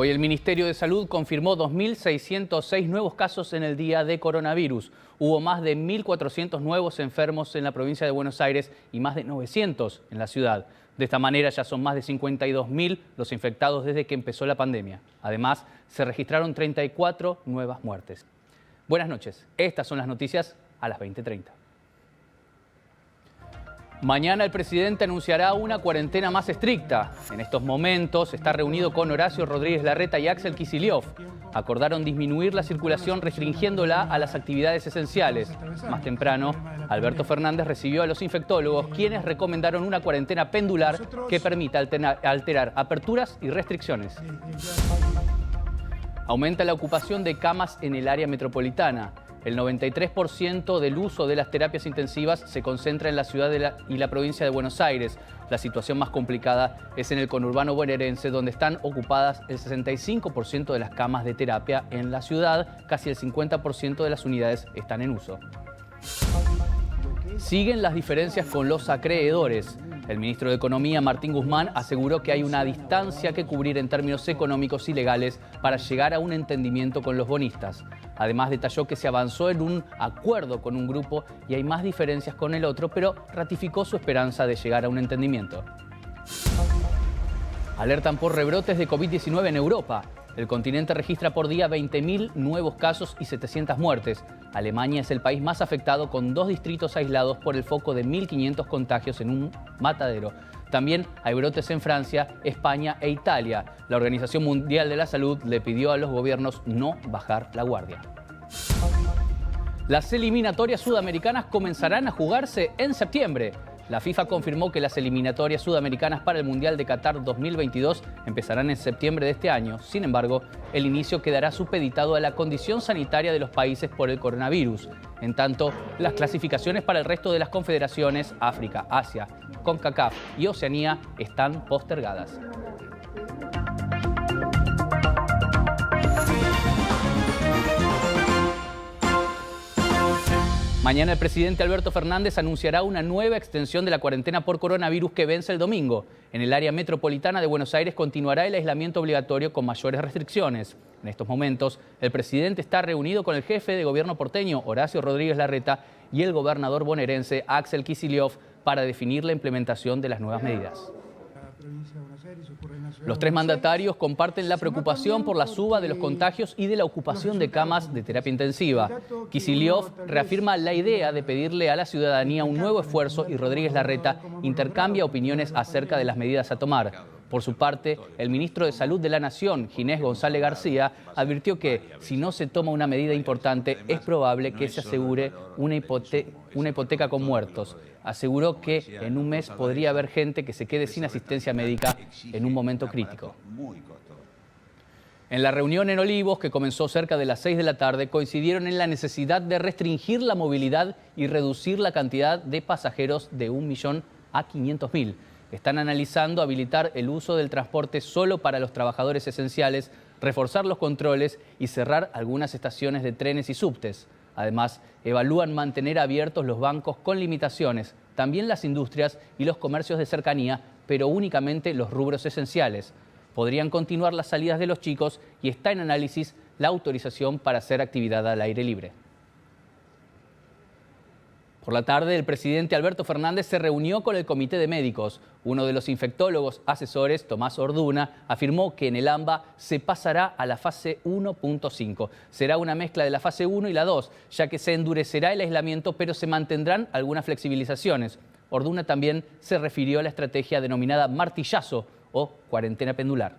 Hoy el Ministerio de Salud confirmó 2.606 nuevos casos en el día de coronavirus. Hubo más de 1.400 nuevos enfermos en la provincia de Buenos Aires y más de 900 en la ciudad. De esta manera ya son más de 52.000 los infectados desde que empezó la pandemia. Además, se registraron 34 nuevas muertes. Buenas noches. Estas son las noticias a las 20:30. Mañana el presidente anunciará una cuarentena más estricta. En estos momentos está reunido con Horacio Rodríguez Larreta y Axel Kicillof. Acordaron disminuir la circulación restringiéndola a las actividades esenciales. Más temprano, Alberto Fernández recibió a los infectólogos, quienes recomendaron una cuarentena pendular que permita alterar aperturas y restricciones. Aumenta la ocupación de camas en el área metropolitana. El 93% del uso de las terapias intensivas se concentra en la ciudad y la provincia de Buenos Aires. La situación más complicada es en el conurbano bonaerense, donde están ocupadas el 65% de las camas de terapia en la ciudad. Casi el 50% de las unidades están en uso. Siguen las diferencias con los acreedores. El ministro de Economía, Martín Guzmán, aseguró que hay una distancia que cubrir en términos económicos y legales para llegar a un entendimiento con los bonistas. Además, detalló que se avanzó en un acuerdo con un grupo y hay más diferencias con el otro, pero ratificó su esperanza de llegar a un entendimiento. Alertan por rebrotes de COVID-19 en Europa. El continente registra por día 20.000 nuevos casos y 700 muertes. Alemania es el país más afectado, con 2 distritos aislados por el foco de 1.500 contagios en un matadero. También hay brotes en Francia, España e Italia. La Organización Mundial de la Salud le pidió a los gobiernos no bajar la guardia. Las eliminatorias sudamericanas comenzarán a jugarse en septiembre. La FIFA confirmó que las eliminatorias sudamericanas para el Mundial de Qatar 2022 empezarán en septiembre de este año. Sin embargo, el inicio quedará supeditado a la condición sanitaria de los países por el coronavirus. En tanto, las clasificaciones para el resto de las confederaciones, África, Asia, CONCACAF y Oceanía, están postergadas. Mañana el presidente Alberto Fernández anunciará una nueva extensión de la cuarentena por coronavirus que vence el domingo. En el área metropolitana de Buenos Aires continuará el aislamiento obligatorio con mayores restricciones. En estos momentos, el presidente está reunido con el jefe de gobierno porteño, Horacio Rodríguez Larreta, y el gobernador bonaerense, Axel Kicillof, para definir la implementación de las nuevas medidas. Los tres mandatarios comparten la preocupación por la suba de los contagios y de la ocupación de camas de terapia intensiva. Kicillof reafirma la idea de pedirle a la ciudadanía un nuevo esfuerzo y Rodríguez Larreta intercambia opiniones acerca de las medidas a tomar. Por su parte, el ministro de Salud de la Nación, Ginés González García, advirtió que si no se toma una medida importante es probable que se asegure una hipoteca con muertos. Aseguró que en un mes podría haber gente que se quede sin asistencia médica en un momento crítico. En la reunión en Olivos, que comenzó cerca de las 6 de la tarde, coincidieron en la necesidad de restringir la movilidad y reducir la cantidad de pasajeros de 1 millón a 500.000. Están analizando habilitar el uso del transporte solo para los trabajadores esenciales, reforzar los controles y cerrar algunas estaciones de trenes y subtes. Además, evalúan mantener abiertos los bancos con limitaciones, también las industrias y los comercios de cercanía, pero únicamente los rubros esenciales. Podrían continuar las salidas de los chicos y está en análisis la autorización para hacer actividad al aire libre. Por la tarde, el presidente Alberto Fernández se reunió con el comité de médicos. Uno de los infectólogos asesores, Tomás Orduna, afirmó que en el AMBA se pasará a la fase 1.5. Será una mezcla de la fase 1 y la 2, ya que se endurecerá el aislamiento, pero se mantendrán algunas flexibilizaciones. Orduna también se refirió a la estrategia denominada martillazo o cuarentena pendular.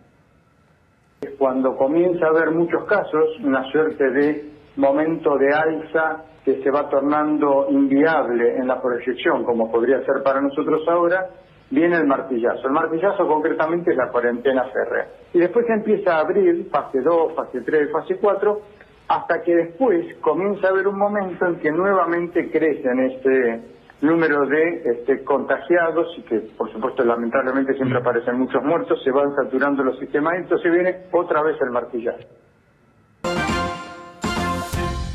Cuando comienza a haber muchos casos, una suerte de momento de alza que se va tornando inviable en la proyección, como podría ser para nosotros ahora, viene el martillazo. El martillazo concretamente es la cuarentena férrea. Y después se empieza a abrir fase 2, fase 3, fase 4, hasta que después comienza a haber un momento en que nuevamente crecen este número de contagiados y que, por supuesto, lamentablemente siempre aparecen muchos muertos, se van saturando los sistemas y entonces viene otra vez el martillazo.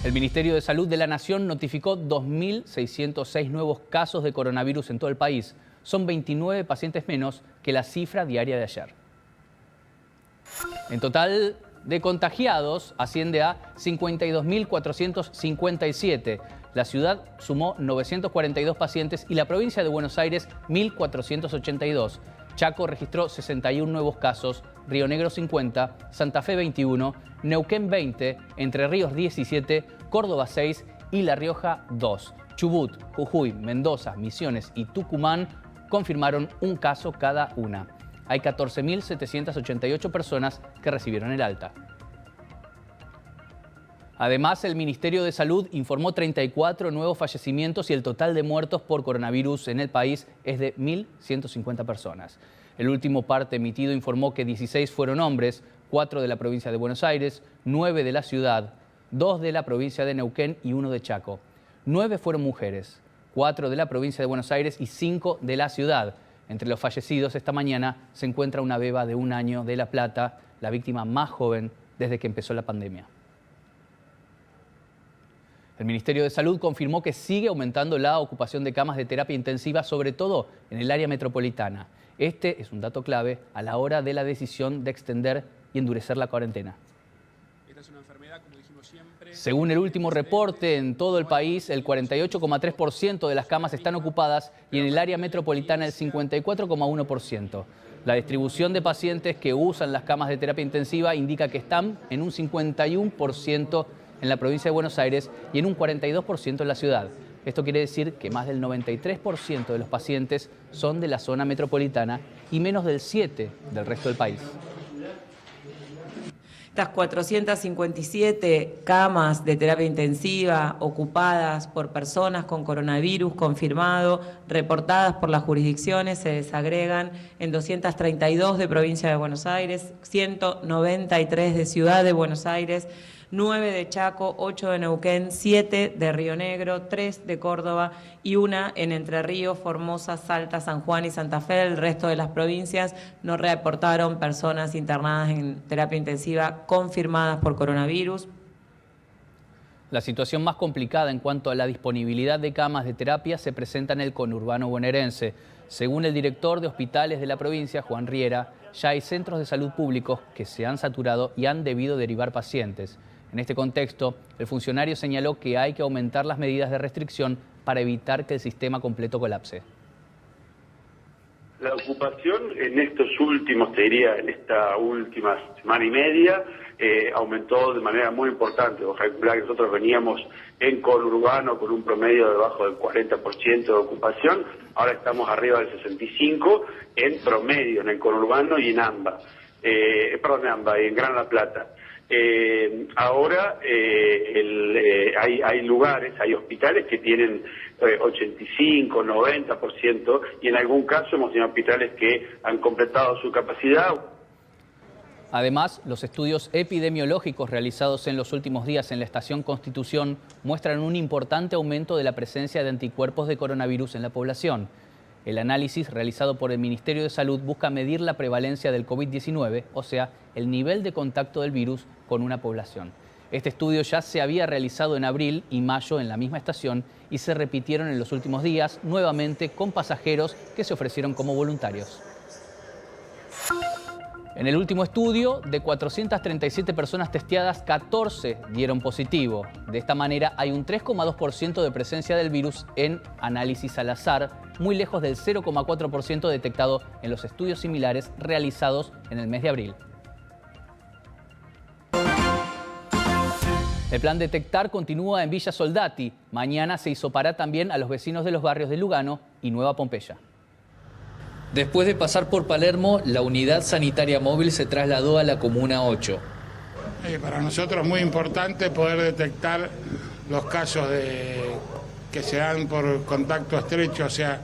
El Ministerio de Salud de la Nación notificó 2.606 nuevos casos de coronavirus en todo el país. Son 29 pacientes menos que la cifra diaria de ayer. En total de contagiados asciende a 52.457. La ciudad sumó 942 pacientes y la provincia de Buenos Aires 1.482. Chaco registró 61 nuevos casos, Río Negro 50, Santa Fe 21, Neuquén 20, Entre Ríos 17, Córdoba 6 y La Rioja 2. Chubut, Jujuy, Mendoza, Misiones y Tucumán confirmaron un caso cada una. Hay 14.788 personas que recibieron el alta. Además, el Ministerio de Salud informó 34 nuevos fallecimientos y el total de muertos por coronavirus en el país es de 1.150 personas. El último parte emitido informó que 16 fueron hombres, 4 de la provincia de Buenos Aires, 9 de la ciudad, 2 de la provincia de Neuquén y 1 de Chaco. 9 fueron mujeres, 4 de la provincia de Buenos Aires y 5 de la ciudad. Entre los fallecidos esta mañana se encuentra una beba de 1 año de La Plata, la víctima más joven desde que empezó la pandemia. El Ministerio de Salud confirmó que sigue aumentando la ocupación de camas de terapia intensiva, sobre todo en el área metropolitana. Este es un dato clave a la hora de la decisión de extender y endurecer la cuarentena. Esta es una enfermedad, como dijimos siempre. Según el último reporte, en todo el país el 48,3% de las camas están ocupadas y en el área metropolitana el 54,1%. La distribución de pacientes que usan las camas de terapia intensiva indica que están en un 51% en la provincia de Buenos Aires y en un 42% en la ciudad. Esto quiere decir que más del 93% de los pacientes son de la zona metropolitana y menos del 7% del resto del país. Estas 457 camas de terapia intensiva ocupadas por personas con coronavirus confirmado, reportadas por las jurisdicciones, se desagregan en 232 de provincia de Buenos Aires, 193 de Ciudad de Buenos Aires, 9 de Chaco, 8 de Neuquén, 7 de Río Negro, 3 de Córdoba y 1 en Entre Ríos, Formosa, Salta, San Juan y Santa Fe. El resto de las provincias no reportaron personas internadas en terapia intensiva confirmadas por coronavirus. La situación más complicada en cuanto a la disponibilidad de camas de terapia se presenta en el conurbano bonaerense. Según el director de hospitales de la provincia, Juan Riera, ya hay centros de salud públicos que se han saturado y han debido derivar pacientes. En este contexto, el funcionario señaló que hay que aumentar las medidas de restricción para evitar que el sistema completo colapse. La ocupación en estos últimos, te diría, en esta última semana y media, aumentó de manera muy importante. Vos calculás que nosotros veníamos en conurbano con un promedio debajo del 40% de ocupación, ahora estamos arriba del 65% en promedio, en el conurbano y en AMBA, y en Gran La Plata. Ahora hay lugares, hay hospitales que tienen 85, 90% y en algún caso hemos tenido hospitales que han completado su capacidad. Además, los estudios epidemiológicos realizados en los últimos días en la Estación Constitución muestran un importante aumento de la presencia de anticuerpos de coronavirus en la población. El análisis realizado por el Ministerio de Salud busca medir la prevalencia del COVID-19, o sea, el nivel de contacto del virus con una población. Este estudio ya se había realizado en abril y mayo en la misma estación y se repitieron en los últimos días nuevamente con pasajeros que se ofrecieron como voluntarios. En el último estudio, de 437 personas testeadas, 14 dieron positivo. De esta manera, hay un 3,2% de presencia del virus en análisis al azar, muy lejos del 0,4% detectado en los estudios similares realizados en el mes de abril. El plan Detectar continúa en Villa Soldati. Mañana se hisopará también a los vecinos de los barrios de Lugano y Nueva Pompeya. Después de pasar por Palermo, la unidad sanitaria móvil se trasladó a la Comuna 8. Para nosotros es muy importante poder detectar los casos que se dan por contacto estrecho, o sea,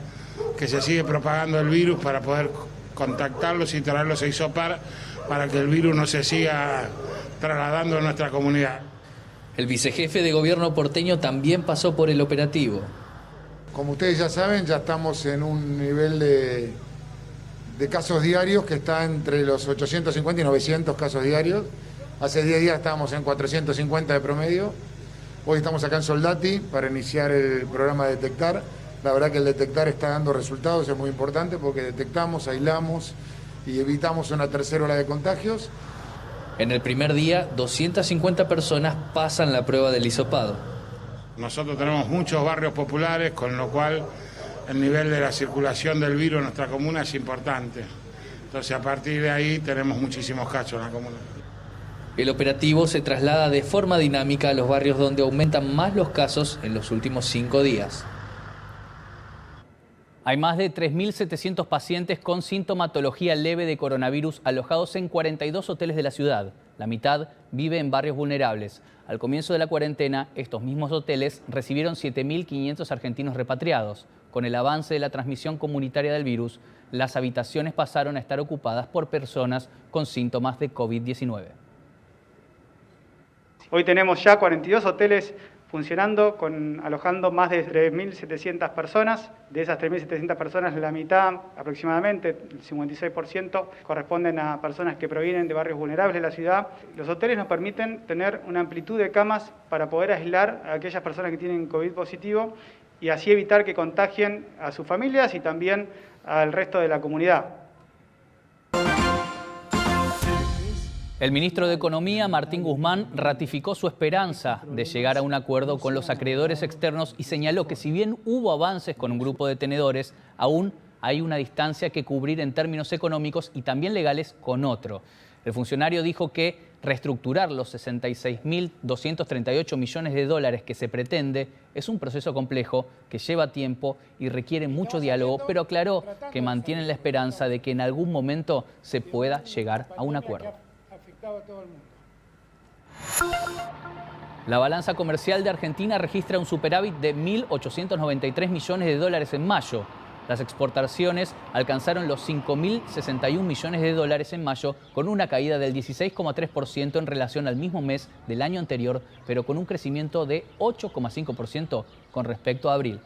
que se sigue propagando el virus para poder contactarlos y traerlos a hisopar para que el virus no se siga trasladando a nuestra comunidad. El vicejefe de gobierno porteño también pasó por el operativo. Como ustedes ya saben, ya estamos en un nivel de casos diarios que está entre los 850 y 900 casos diarios. Hace 10 días estábamos en 450 de promedio. Hoy estamos acá en Soldati para iniciar el programa Detectar. La verdad que el Detectar está dando resultados, es muy importante porque detectamos, aislamos y evitamos una tercera ola de contagios. En el primer día, 250 personas pasan la prueba del hisopado. Nosotros tenemos muchos barrios populares, con lo cual el nivel de la circulación del virus en nuestra comuna es importante. Entonces, a partir de ahí tenemos muchísimos casos en la comuna. El operativo se traslada de forma dinámica a los barrios donde aumentan más los casos en los últimos 5 días. Hay más de 3.700 pacientes con sintomatología leve de coronavirus alojados en 42 hoteles de la ciudad. La mitad vive en barrios vulnerables. Al comienzo de la cuarentena, estos mismos hoteles recibieron 7.500 argentinos repatriados. Con el avance de la transmisión comunitaria del virus, las habitaciones pasaron a estar ocupadas por personas con síntomas de COVID-19. Hoy tenemos ya 42 hoteles funcionando, alojando más de 3.700 personas. De esas 3.700 personas, la mitad, aproximadamente, el 56%, corresponden a personas que provienen de barrios vulnerables de la ciudad. Los hoteles nos permiten tener una amplitud de camas para poder aislar a aquellas personas que tienen COVID positivo y así evitar que contagien a sus familias y también al resto de la comunidad. El ministro de Economía, Martín Guzmán, ratificó su esperanza de llegar a un acuerdo con los acreedores externos y señaló que si bien hubo avances con un grupo de tenedores, aún hay una distancia que cubrir en términos económicos y también legales con otro. El funcionario dijo que reestructurar los 66.238 millones de dólares que se pretende es un proceso complejo que lleva tiempo y requiere mucho diálogo, pero aclaró que mantienen la esperanza de que en algún momento se pueda llegar a un acuerdo. La balanza comercial de Argentina registra un superávit de 1.893 millones de dólares en mayo. Las exportaciones alcanzaron los 5.061 millones de dólares en mayo, con una caída del 16,3% en relación al mismo mes del año anterior, pero con un crecimiento de 8,5% con respecto a abril.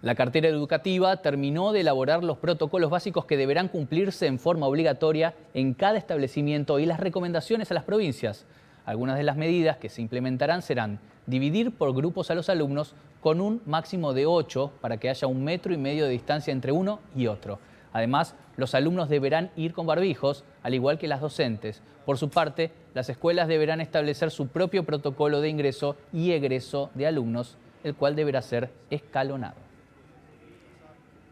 La cartera educativa terminó de elaborar los protocolos básicos que deberán cumplirse en forma obligatoria en cada establecimiento y las recomendaciones a las provincias. Algunas de las medidas que se implementarán serán dividir por grupos a los alumnos con un máximo de 8 para que haya 1,5 metros de distancia entre uno y otro. Además, los alumnos deberán ir con barbijos, al igual que las docentes. Por su parte, las escuelas deberán establecer su propio protocolo de ingreso y egreso de alumnos, el cual deberá ser escalonado.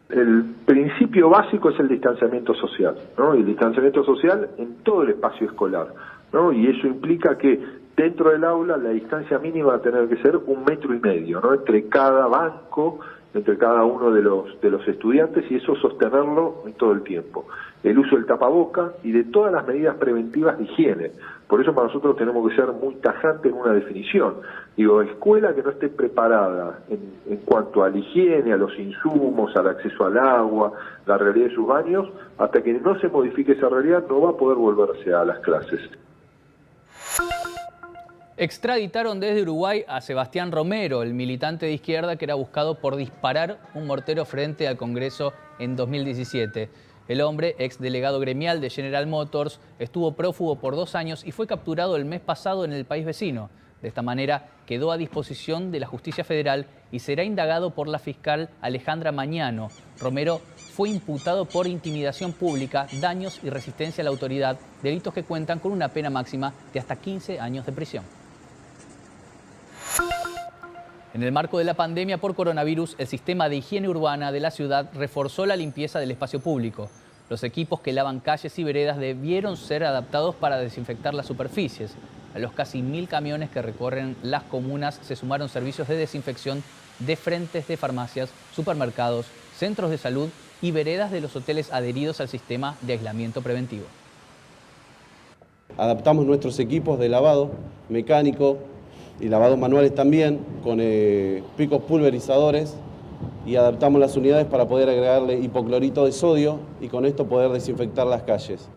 El principio básico es el distanciamiento social, ¿no? Y el distanciamiento social en todo el espacio escolar, ¿no? Y eso implica que dentro del aula la distancia mínima va a tener que ser 1,5 metros, ¿no? Entre cada banco, entre cada uno de los estudiantes, y eso sostenerlo en todo el tiempo. El uso del tapaboca y de todas las medidas preventivas de higiene. Por eso para nosotros tenemos que ser muy tajantes en una definición. Digo, escuela que no esté preparada en cuanto a la higiene, a los insumos, al acceso al agua, la realidad de sus baños, hasta que no se modifique esa realidad no va a poder volverse a las clases. Extraditaron desde Uruguay a Sebastián Romero, el militante de izquierda que era buscado por disparar un mortero frente al Congreso en 2017. El hombre, ex delegado gremial de General Motors, estuvo prófugo por 2 años y fue capturado el mes pasado en el país vecino. De esta manera quedó a disposición de la Justicia Federal y será indagado por la fiscal Alejandra Mañano. Romero fue imputado por intimidación pública, daños y resistencia a la autoridad, delitos que cuentan con una pena máxima de hasta 15 años de prisión. En el marco de la pandemia por coronavirus, el sistema de higiene urbana de la ciudad reforzó la limpieza del espacio público. Los equipos que lavan calles y veredas debieron ser adaptados para desinfectar las superficies. A los casi 1.000 camiones que recorren las comunas se sumaron servicios de desinfección de frentes de farmacias, supermercados, centros de salud y veredas de los hoteles adheridos al sistema de aislamiento preventivo. Adaptamos nuestros equipos de lavado mecánico y lavado manuales también con picos pulverizadores y adaptamos las unidades para poder agregarle hipoclorito de sodio y con esto poder desinfectar las calles.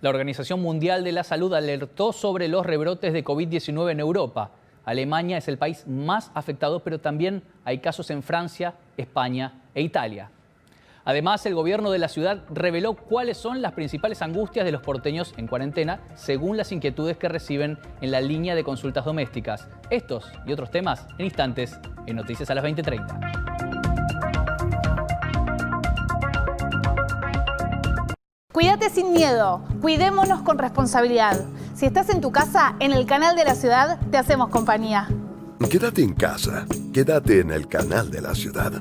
La Organización Mundial de la Salud alertó sobre los rebrotes de COVID-19 en Europa. Alemania es el país más afectado, pero también hay casos en Francia, España e Italia. Además, el gobierno de la ciudad reveló cuáles son las principales angustias de los porteños en cuarentena, según las inquietudes que reciben en la línea de consultas domésticas. Estos y otros temas en instantes en Noticias a las 20:30. Cuídate sin miedo, cuidémonos con responsabilidad. Si estás en tu casa, en el Canal de la Ciudad, te hacemos compañía. Quédate en casa, quédate en el Canal de la Ciudad.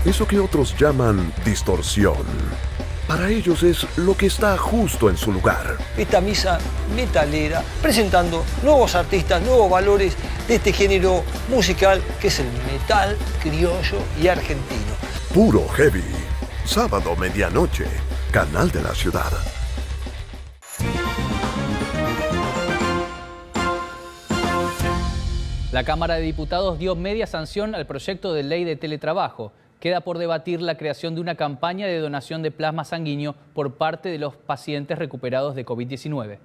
Eso que otros llaman distorsión, para ellos es lo que está justo en su lugar. Esta misa metalera, presentando nuevos artistas, nuevos valores de este género musical que es el metal criollo y argentino. Puro Heavy, sábado medianoche, Canal de la Ciudad. La Cámara de Diputados dio media sanción al proyecto de ley de teletrabajo. Queda por debatir la creación de una campaña de donación de plasma sanguíneo por parte de los pacientes recuperados de COVID-19.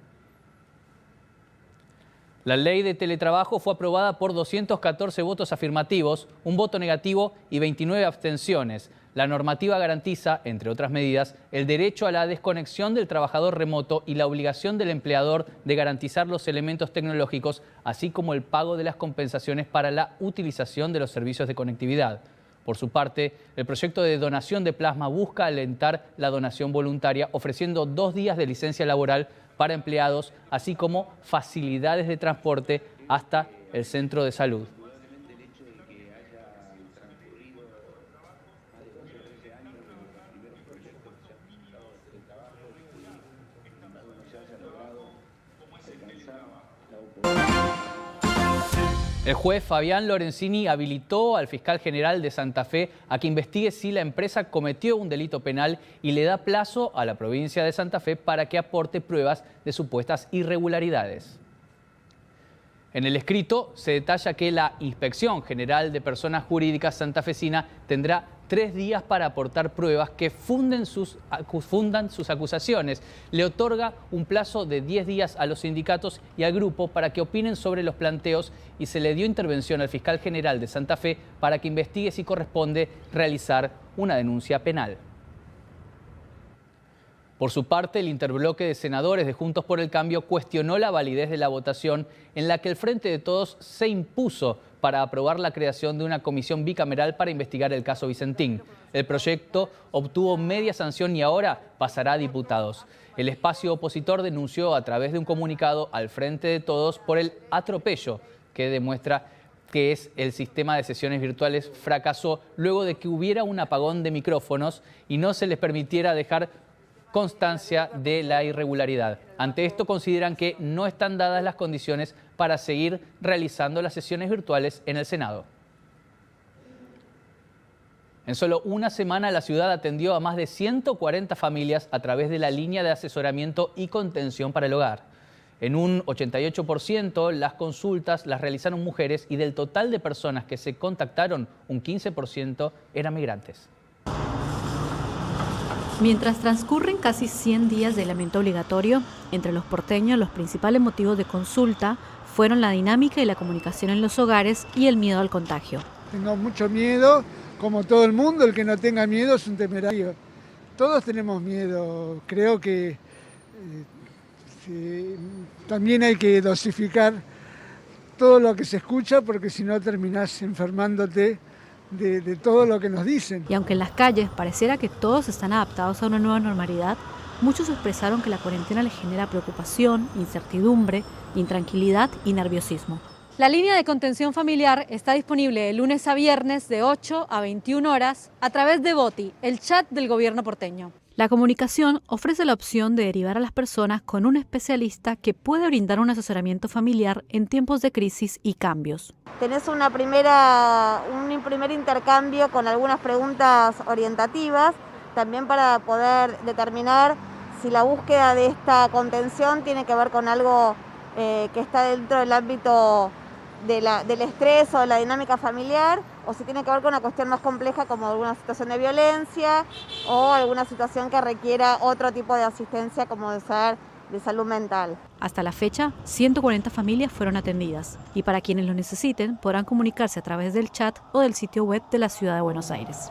La ley de teletrabajo fue aprobada por 214 votos afirmativos, un voto negativo y 29 abstenciones. La normativa garantiza, entre otras medidas, el derecho a la desconexión del trabajador remoto y la obligación del empleador de garantizar los elementos tecnológicos, así como el pago de las compensaciones para la utilización de los servicios de conectividad. Por su parte, el proyecto de donación de plasma busca alentar la donación voluntaria, ofreciendo 2 días de licencia laboral para empleados, así como facilidades de transporte hasta el centro de salud. El juez Fabián Lorenzini habilitó al fiscal general de Santa Fe a que investigue si la empresa cometió un delito penal y le da plazo a la provincia de Santa Fe para que aporte pruebas de supuestas irregularidades. En el escrito se detalla que la Inspección General de Personas Jurídicas santafesina tendrá 3 días para aportar pruebas que fundan sus acusaciones. Le otorga un plazo de 10 días a los sindicatos y al grupo para que opinen sobre los planteos y se le dio intervención al fiscal general de Santa Fe para que investigue si corresponde realizar una denuncia penal. Por su parte, el interbloque de senadores de Juntos por el Cambio cuestionó la validez de la votación en la que el Frente de Todos se impuso para aprobar la creación de una comisión bicameral para investigar el caso Vicentín. El proyecto obtuvo media sanción y ahora pasará a diputados. El espacio opositor denunció a través de un comunicado al Frente de Todos por el atropello que demuestra que es el sistema de sesiones virtuales fracasó luego de que hubiera un apagón de micrófonos y no se les permitiera dejar constancia de la irregularidad. Ante esto consideran que no están dadas las condiciones para seguir realizando las sesiones virtuales en el Senado. En solo una semana la ciudad atendió a más de 140 familias a través de la línea de asesoramiento y contención para el hogar. En un 88% las consultas las realizaron mujeres y del total de personas que se contactaron, un 15% eran migrantes. Mientras transcurren casi 100 días de aislamiento obligatorio, entre los porteños los principales motivos de consulta fueron la dinámica y la comunicación en los hogares y el miedo al contagio. Tengo mucho miedo, como todo el mundo, el que no tenga miedo es un temerario. Todos tenemos miedo, creo que también hay que dosificar todo lo que se escucha porque si no terminás enfermándote de todo lo que nos dicen. Y aunque en las calles pareciera que todos están adaptados a una nueva normalidad, muchos expresaron que la cuarentena les genera preocupación, incertidumbre, intranquilidad y nerviosismo. La línea de contención familiar está disponible de lunes a viernes de 8 a 21 horas a través de Boti, el chat del gobierno porteño. La comunicación ofrece la opción de derivar a las personas con un especialista que puede brindar un asesoramiento familiar en tiempos de crisis y cambios. Tenés un primer intercambio con algunas preguntas orientativas, también para poder determinar si la búsqueda de esta contención tiene que ver con algo que está dentro del ámbito del estrés o de la dinámica familiar, o si tiene que ver con una cuestión más compleja como alguna situación de violencia o alguna situación que requiera otro tipo de asistencia como de salud mental. Hasta la fecha, 140 familias fueron atendidas y para quienes lo necesiten podrán comunicarse a través del chat o del sitio web de la Ciudad de Buenos Aires.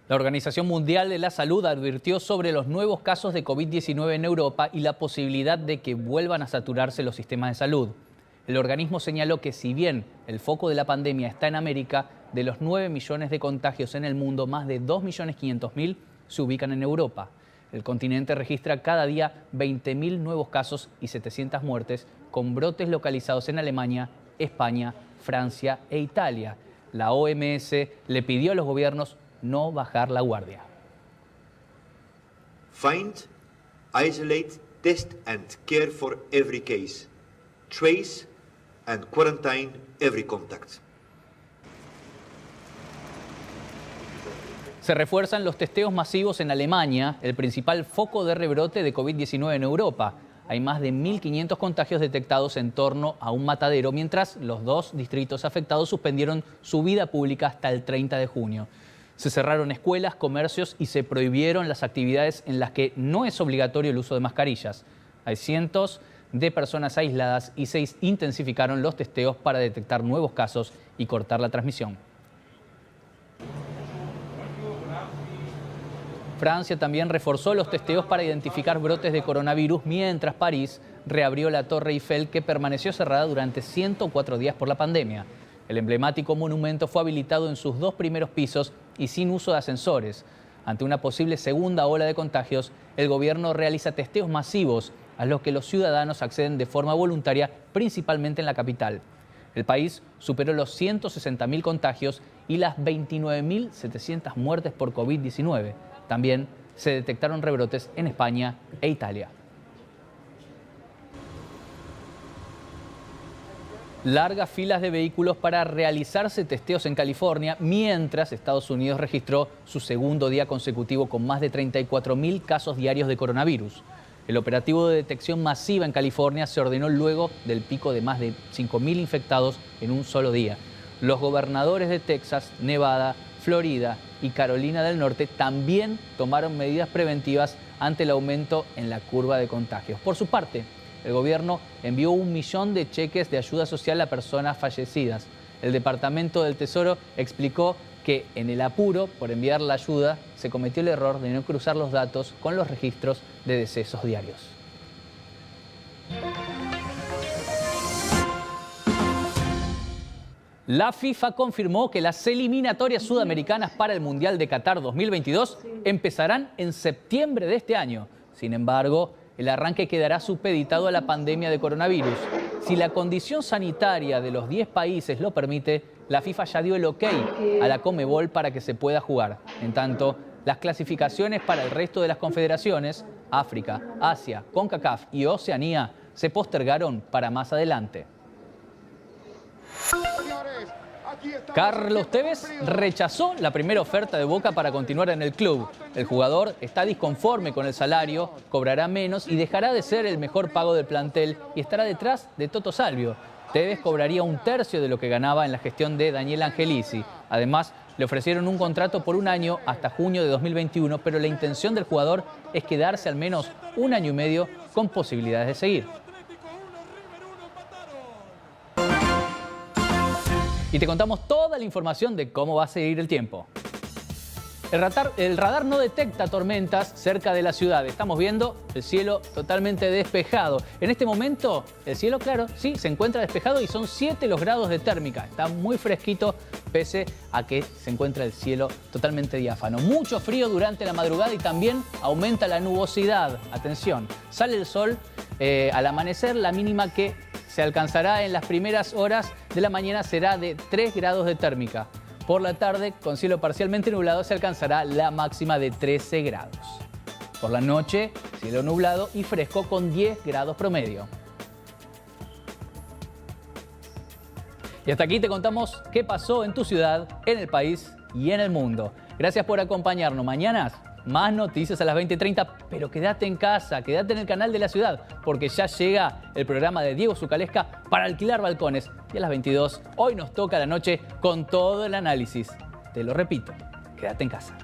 La Organización Mundial de la Salud advirtió sobre los nuevos casos de COVID-19 en Europa y la posibilidad de que vuelvan a saturarse los sistemas de salud. El organismo señaló que si bien el foco de la pandemia está en América, de los 9 millones de contagios en el mundo, más de 2.500.000 se ubican en Europa. El continente registra cada día 20.000 nuevos casos y 700 muertes, con brotes localizados en Alemania, España, Francia e Italia. La OMS le pidió a los gobiernos no bajar la guardia. Find, isolate, test and care for every case. Trace and quarantine every contact. Se refuerzan los testeos masivos en Alemania, el principal foco de rebrote de COVID-19 en Europa. Hay más de 1.500 contagios detectados en torno a un matadero, mientras los 2 distritos afectados suspendieron su vida pública hasta el 30 de junio. Se cerraron escuelas, comercios y se prohibieron las actividades en las que no es obligatorio el uso de mascarillas. Hay cientos de personas aisladas y se intensificaron los testeos para detectar nuevos casos y cortar la transmisión. Francia también reforzó los testeos para identificar brotes de coronavirus, mientras París reabrió la Torre Eiffel, que permaneció cerrada durante 104 días por la pandemia. El emblemático monumento fue habilitado en sus 2 primeros pisos y sin uso de ascensores. Ante una posible segunda ola de contagios, el gobierno realiza testeos masivos a los que los ciudadanos acceden de forma voluntaria, principalmente en la capital. El país superó los 160.000 contagios y las 29.700 muertes por COVID-19. También se detectaron rebrotes en España e Italia. Largas filas de vehículos para realizarse testeos en California, mientras Estados Unidos registró su segundo día consecutivo con más de 34.000 casos diarios de coronavirus. El operativo de detección masiva en California se ordenó luego del pico de más de 5.000 infectados en un solo día. Los gobernadores de Texas, Nevada, Florida y Carolina del Norte también tomaron medidas preventivas ante el aumento en la curva de contagios. Por su parte, el gobierno envió 1 millón de cheques de ayuda social a personas fallecidas. El Departamento del Tesoro explicó que en el apuro por enviar la ayuda se cometió el error de no cruzar los datos con los registros de decesos diarios. La FIFA confirmó que las eliminatorias sudamericanas para el Mundial de Qatar 2022 empezarán en septiembre de este año. Sin embargo, el arranque quedará supeditado a la pandemia de coronavirus. Si la condición sanitaria de los 10 países lo permite, la FIFA ya dio el ok a la Conmebol para que se pueda jugar. En tanto, las clasificaciones para el resto de las confederaciones, África, Asia, CONCACAF y Oceanía, se postergaron para más adelante. Carlos Tevez rechazó la primera oferta de Boca para continuar en el club. El jugador está disconforme con el salario, cobrará menos y dejará de ser el mejor pago del plantel y estará detrás de Toto Salvio. Tevez cobraría 1/3 de lo que ganaba en la gestión de Daniel Angelici. Además, le ofrecieron un contrato por 1 año hasta junio de 2021, pero la intención del jugador es quedarse al menos 1 año y medio con posibilidades de seguir. Y te contamos toda la información de cómo va a seguir el tiempo. El radar no detecta tormentas cerca de la ciudad. Estamos viendo el cielo totalmente despejado. En este momento, el cielo, claro, sí, se encuentra despejado y son 7 los grados de térmica. Está muy fresquito, pese a que se encuentra el cielo totalmente diáfano. Mucho frío durante la madrugada y también aumenta la nubosidad. Atención, sale el sol al amanecer, la mínima que se alcanzará en las primeras horas de la mañana será de 3 grados de térmica. Por la tarde, con cielo parcialmente nublado, se alcanzará la máxima de 13 grados. Por la noche, cielo nublado y fresco con 10 grados promedio. Y hasta aquí te contamos qué pasó en tu ciudad, en el país y en el mundo. Gracias por acompañarnos. Mañana más noticias a las 20:30, pero quédate en casa, quédate en el canal de la ciudad, porque ya llega el programa de Diego Zucalesca para alquilar balcones. Y a las 22, hoy nos toca la noche con todo el análisis. Te lo repito, quédate en casa.